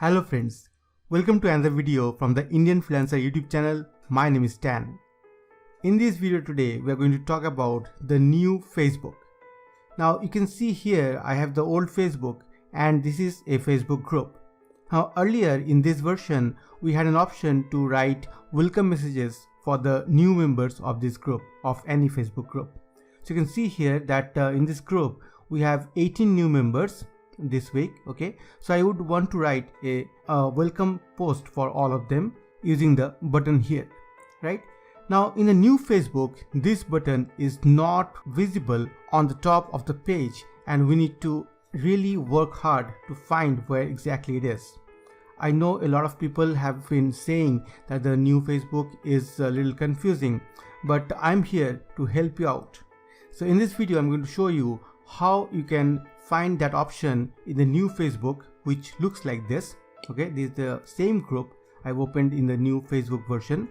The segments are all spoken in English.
Hello friends, welcome to another video from the Indian Freelancer YouTube channel. My name is Stan. In this video today, we are going to talk about the new Facebook. Now you can see here I have the old Facebook and this is a Facebook group. Now earlier in this version, we had an option to write welcome messages for the new members of this group, of any Facebook group. So you can see here that in this group, we have 18 new members this week. Okay, so I would want to write a welcome post for all of them using the button here, right? Now in the new Facebook, this button is not visible on the top of the page and we need to really work hard to find where exactly it is. I know a lot of people have been saying that the new Facebook is a little confusing, but I'm here to help you out. So in this video, I'm going to show you how you can find that option in the new Facebook, which looks like this. Okay, this is the same group I've opened in the new Facebook version,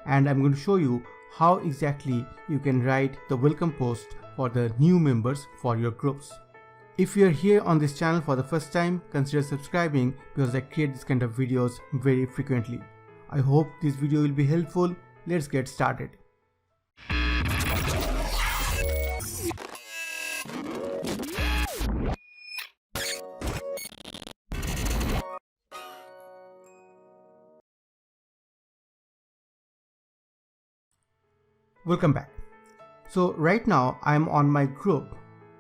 and I'm going to show you how exactly you can write the welcome post for the new members for your groups. If you're here on this channel for the first time, consider subscribing because I create this kind of videos very frequently. I hope this video will be helpful. Let's get started. Welcome back. So right now I'm on my group,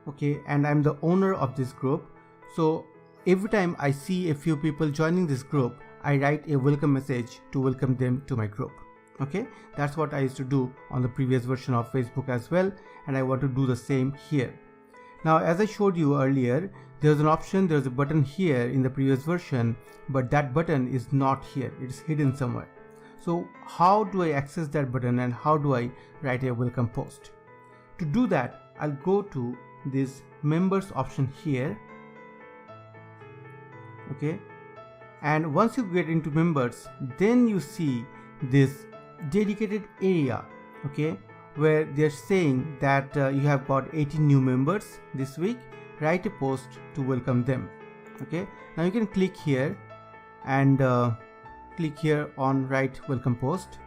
okay, and I'm the owner of this group. So every time I see a few people joining this group, I write a welcome message to welcome them to my group. Okay, that's what I used to do on the previous version of Facebook as well, and I want to do the same here. Now as I showed you earlier, there's an option, there's a button here in the previous version, but that button is not here, it's hidden somewhere. So how do I access that button and how do I write a welcome post? To do that, I'll go to this members option here. Okay, and once you get into members, then you see this dedicated area, okay, where they're saying that you have got 18 new members this week. Write a post to welcome them. Okay, now you can click here and click here on write welcome post.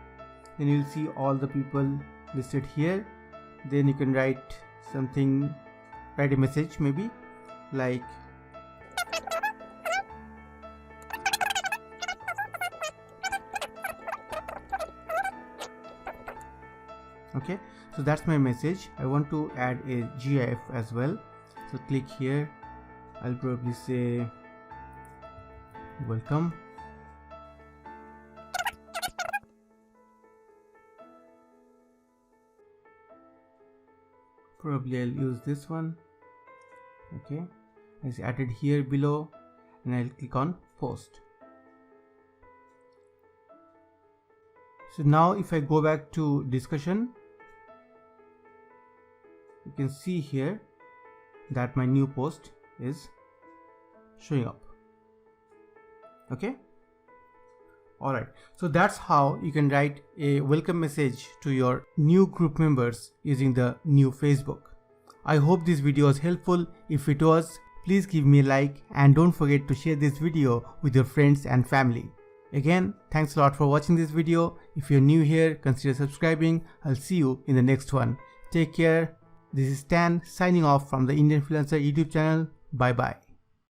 Then you'll see all the people listed here. Then you can write something, write a message maybe like okay, so that's my message. I want to add a GIF as well, so click here. I'll probably say welcome. Probably I'll use this one. Okay, it's added here below and I'll click on post. So now if I go back to discussion, you can see here that my new post is showing up. Okay, alright, so that's how you can write a welcome message to your new group members using the new Facebook. I hope this video was helpful. If it was, please give me a like and don't forget to share this video with your friends and family. Again, thanks a lot for watching this video. If you're new here, consider subscribing. I'll see you in the next one. Take care. This is Stan signing off from the Indian Freelancer YouTube channel. Bye bye.